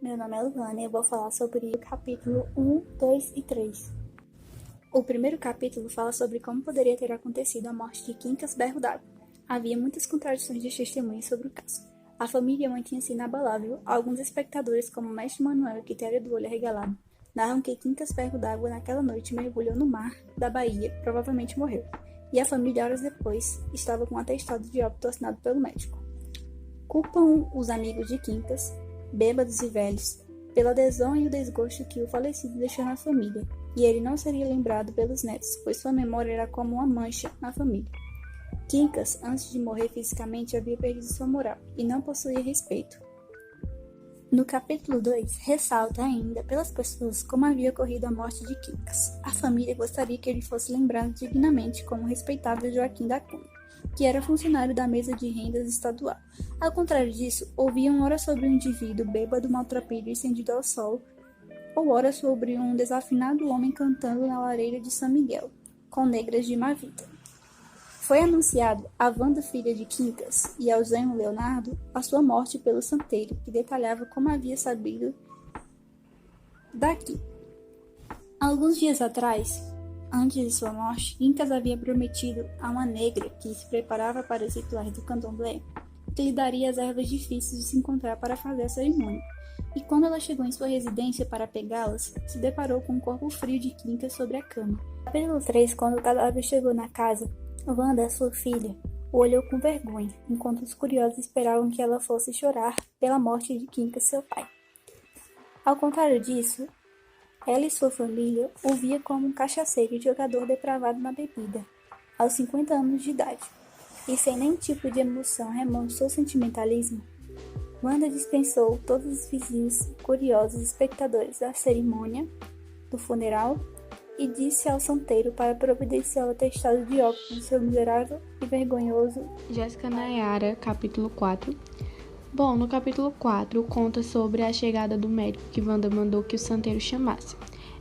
Meu nome é Luana e eu vou falar sobre o capítulo 1, 2 e 3. O primeiro capítulo fala sobre como poderia ter acontecido a morte de Quincas Berro d'Água. Havia muitas contradições de testemunhas sobre o caso. A família mantinha-se inabalável. Alguns espectadores, como o mestre Manuel e Quitéria do Olho Arregalado, narram que Quincas Berro d'Água naquela noite mergulhou no mar da Bahia, provavelmente morreu. E a família, horas depois, estava com um atestado de óbito assinado pelo médico. Culpam os amigos de Quincas, bêbados e velhos, pela desonra e o desgosto que o falecido deixou na família, e ele não seria lembrado pelos netos, pois sua memória era como uma mancha na família. Quincas, antes de morrer fisicamente, havia perdido sua moral e não possuía respeito. No capítulo 2, ressalta ainda pelas pessoas como havia ocorrido a morte de Quincas. A família gostaria que ele fosse lembrado dignamente como o respeitável Joaquim da Cunha, que era funcionário da mesa de rendas estadual. Ao contrário disso, ouviam ora sobre um indivíduo bêbado, maltrapilho e estendido ao sol, ou ora sobre um desafinado homem cantando na lareira de São Miguel, com negras de má vida. Foi anunciado a Wanda, filha de Quincas, e ao genro Leonardo, a sua morte pelo santeiro, que detalhava como havia sabido daqui. Alguns dias atrás, antes de sua morte, Quincas havia prometido a uma negra que se preparava para os rituais do candomblé que lhe daria as ervas difíceis de se encontrar para fazer a cerimônia. E quando ela chegou em sua residência para pegá-las, se deparou com o corpo frio de Quincas sobre a cama. Capítulo 3, quando o cadáver chegou na casa, Wanda, sua filha, o olhou com vergonha, enquanto os curiosos esperavam que ela fosse chorar pela morte de Quincas, seu pai. Ao contrário disso, ela e sua família o via como um cachaceiro e jogador depravado na bebida, aos 50 anos de idade, e sem nenhum tipo de emoção remontou sentimentalismo. Wanda dispensou todos os vizinhos, curiosos espectadores da cerimônia do funeral e disse ao santeiro para providenciar o atestado de óbito do seu miserável e vergonhoso Jéssica Nayara, capítulo 4. Bom, no capítulo 4 conta sobre a chegada do médico que Wanda mandou que o santeiro chamasse.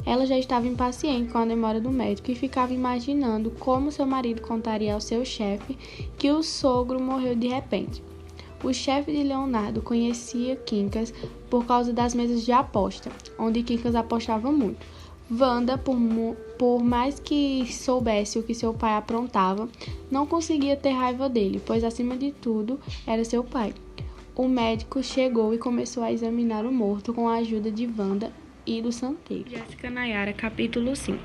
Ela já estava impaciente com a demora do médico e ficava imaginando como seu marido contaria ao seu chefe que o sogro morreu de repente. O chefe de Leonardo conhecia Quincas por causa das mesas de aposta, onde Quincas apostava muito. Wanda, por mais que soubesse o que seu pai aprontava, não conseguia ter raiva dele, pois acima de tudo era seu pai. O médico chegou e começou a examinar o morto com a ajuda de Wanda e do santeiro. Jéssica Nayara, capítulo 5.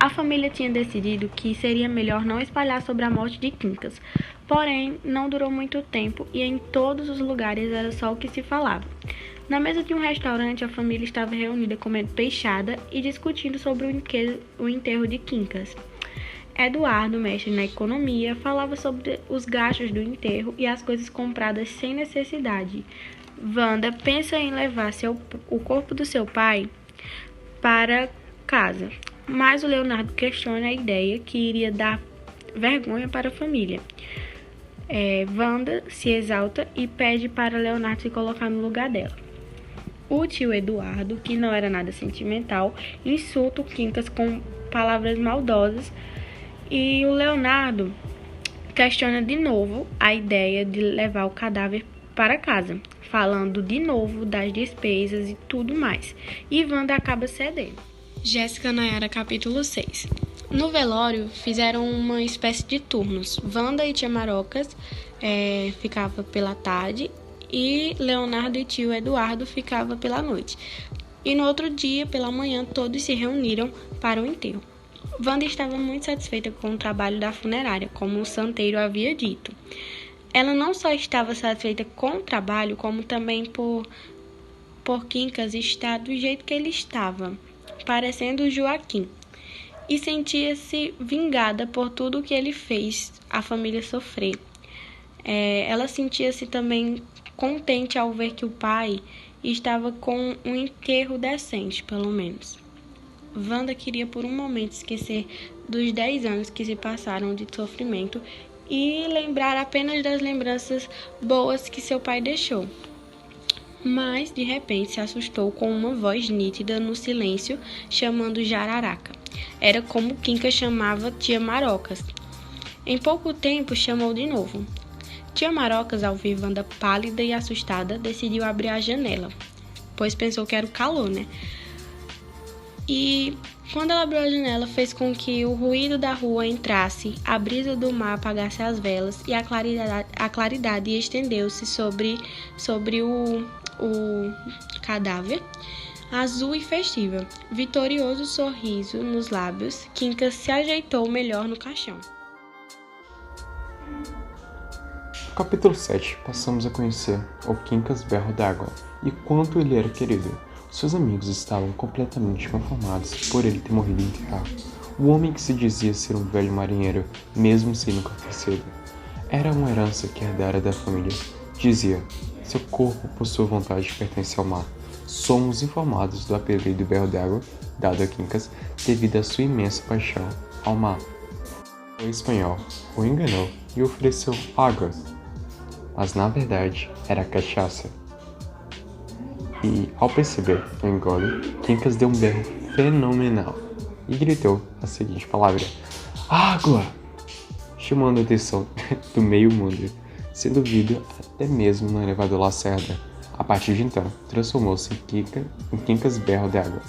A família tinha decidido que seria melhor não espalhar sobre a morte de Quincas, porém não durou muito tempo e em todos os lugares era só o que se falava. Na mesa de um restaurante, a família estava reunida comendo peixada e discutindo sobre o enterro de Quincas. Eduardo, mestre na economia, falava sobre os gastos do enterro e as coisas compradas sem necessidade. Wanda pensa em levar o corpo do seu pai para casa, mas o Leonardo questiona a ideia que iria dar vergonha para a família. Wanda se exalta e pede para Leonardo se colocar no lugar dela. O tio Eduardo, que não era nada sentimental, insulta o Quincas com palavras maldosas e o Leonardo questiona de novo a ideia de levar o cadáver para casa, falando de novo das despesas e tudo mais. E Wanda acaba cedendo. Jéssica Nayara, capítulo 6. No velório, fizeram uma espécie de turnos. Wanda e tia Marocas ficava pela tarde e Leonardo e tio Eduardo ficava pela noite. E no outro dia, pela manhã, todos se reuniram para o enterro. Wanda estava muito satisfeita com o trabalho da funerária, como o santeiro havia dito. Ela não só estava satisfeita com o trabalho, como também por Quincas estar do jeito que ele estava, parecendo o Joaquim. E sentia-se vingada por tudo que ele fez a família sofrer. Ela sentia-se também contente ao ver que o pai estava com um enterro decente, pelo menos. Wanda queria por um momento esquecer dos 10 anos que se passaram de sofrimento e lembrar apenas das lembranças boas que seu pai deixou. Mas, de repente, se assustou com uma voz nítida no silêncio, chamando Jararaca. Era como Quincas chamava tia Marocas. Em pouco tempo, chamou de novo. Tia Marocas, ao ver Wanda pálida e assustada, decidiu abrir a janela. pois pensou que era o calor, né? E quando ela abriu a janela, fez com que o ruído da rua entrasse, a brisa do mar apagasse as velas e a claridade estendeu-se sobre o cadáver, azul e festiva. Vitorioso sorriso nos lábios, Quincas se ajeitou melhor no caixão. No capítulo 7, passamos a conhecer o Quincas Berro d'Água e quanto ele era querido. Seus amigos estavam completamente conformados por ele ter morrido em terra. O homem que se dizia ser um velho marinheiro, mesmo sem nunca ter sido, era uma herança que herdara da família. Dizia, seu corpo por sua vontade pertence ao mar. Somos informados do apelido Berro d'Água, dado a Quincas, devido à sua imensa paixão ao mar. O espanhol o enganou e ofereceu água, mas na verdade era cachaça. E, ao perceber o engole, Quincas deu um berro fenomenal e gritou a seguinte palavra: água! Chamando a atenção do meio mundo, sendo ouvido até mesmo no elevador Lacerda. A partir de então, transformou-se em Quincas Berro d'Água.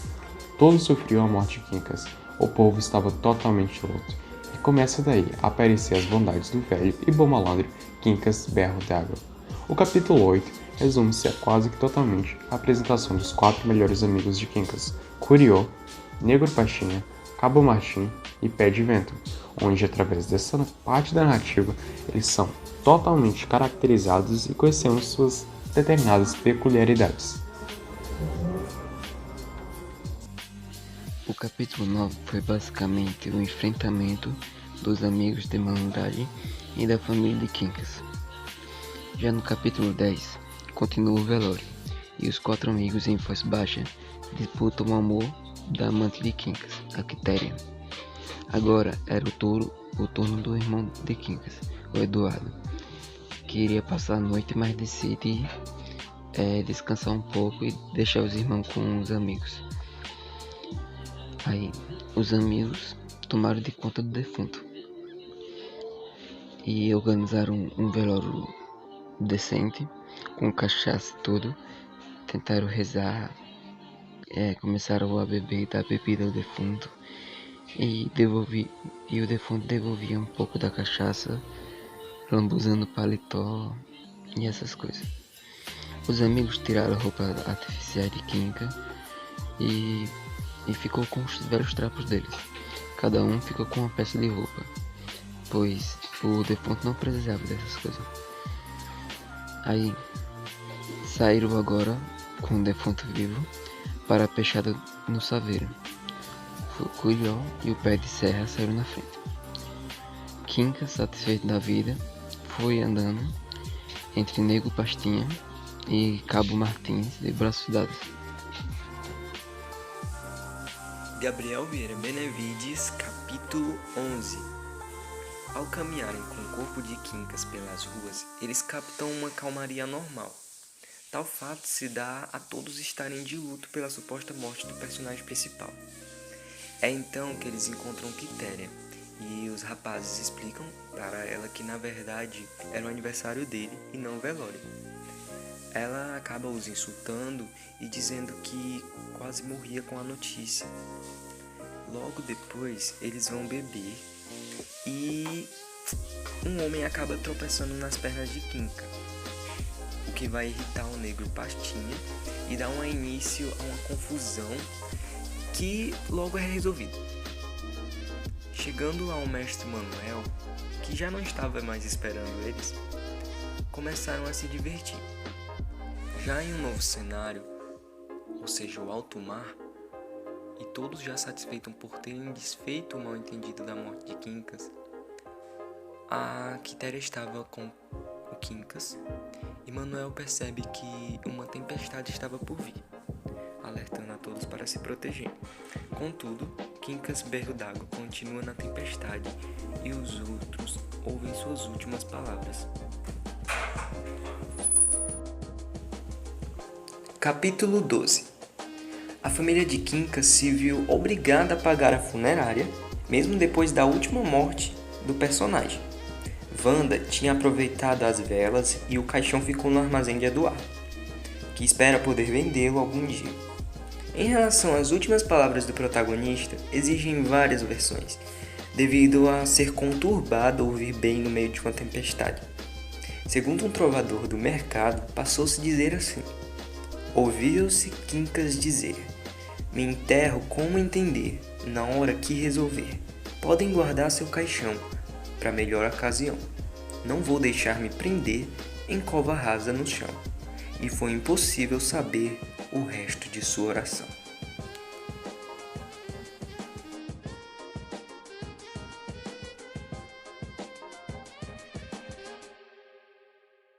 Todos sofriam a morte de Quincas. O povo estava totalmente luto. E começa daí a aparecer as bondades do velho e bom malandro Quincas Berro d'Água. O capítulo 8 resume-se a quase que totalmente a apresentação dos 4 melhores amigos de Quincas: Curió, Negro Pastinha, Cabo Martim e Pé de Vento, onde através dessa parte da narrativa eles são totalmente caracterizados e conhecemos suas determinadas peculiaridades. O capítulo 9 foi basicamente o enfrentamento dos amigos de malandragem e da família de Quincas. Já no capítulo 10, continua o velório, e os 4 amigos em voz baixa disputam o amor da amante de Quincas, a Quitéria. Agora era o turno do irmão de Quincas, o Eduardo, que iria passar a noite, mas decide descansar um pouco e deixar os irmãos com os amigos. Aí, os amigos tomaram de conta do defunto e organizaram um velório decente, com cachaça e tudo. Tentaram rezar, começaram a beber da bebida ao defunto e o defunto devolvia um pouco da cachaça, lambuzando o paletó e essas coisas. Os amigos tiraram a roupa artificial de Quinca e ficou com os velhos trapos deles. Cada um ficou com uma peça de roupa, pois o defunto não precisava dessas coisas. Aí saíram agora com o defunto vivo para a peixada no saveiro. O Curió e o Pé de Serra saíram na frente. Quinca, satisfeito da vida, foi andando entre Negro Pastinha e Cabo Martins de braços dados. Gabriel Vieira Benevides, capítulo 11. Ao caminharem com o corpo de Quincas pelas ruas, eles captam uma calmaria normal. Tal fato se dá a todos estarem de luto pela suposta morte do personagem principal. É então que eles encontram Quitéria, e os rapazes explicam para ela que na verdade era o aniversário dele e não o velório. Ela acaba os insultando e dizendo que quase morria com a notícia. Logo depois eles vão beber e um homem acaba tropeçando nas pernas de Quinca, o que vai irritar o Negro Pastinha e dar início a uma confusão que logo é resolvida. Chegando ao mestre Manuel, que já não estava mais esperando eles, começaram a se divertir. Já em um novo cenário, ou seja, o alto mar, e todos já satisfeitos por terem desfeito o mal-entendido da morte de Quincas, a Quitéria estava com o Quincas e Manuel percebe que uma tempestade estava por vir, alertando a todos para se proteger. Contudo, Quincas Berro d'Água continua na tempestade e os outros ouvem suas últimas palavras. Capítulo 12. A família de Quincas se viu obrigada a pagar a funerária, mesmo depois da última morte do personagem. Wanda tinha aproveitado as velas e o caixão ficou no armazém de Eduardo. que espera poder vendê-lo algum dia. Em relação às últimas palavras do protagonista, existem várias versões, devido a ser conturbado ouvir bem no meio de uma tempestade. Segundo um trovador do mercado, passou-se dizer assim: ouviu-se Quincas dizer: me enterro como entender, na hora que resolver. Podem guardar seu caixão, para melhor ocasião. Não vou deixar me prender em cova rasa no chão. E foi impossível saber o resto de sua oração.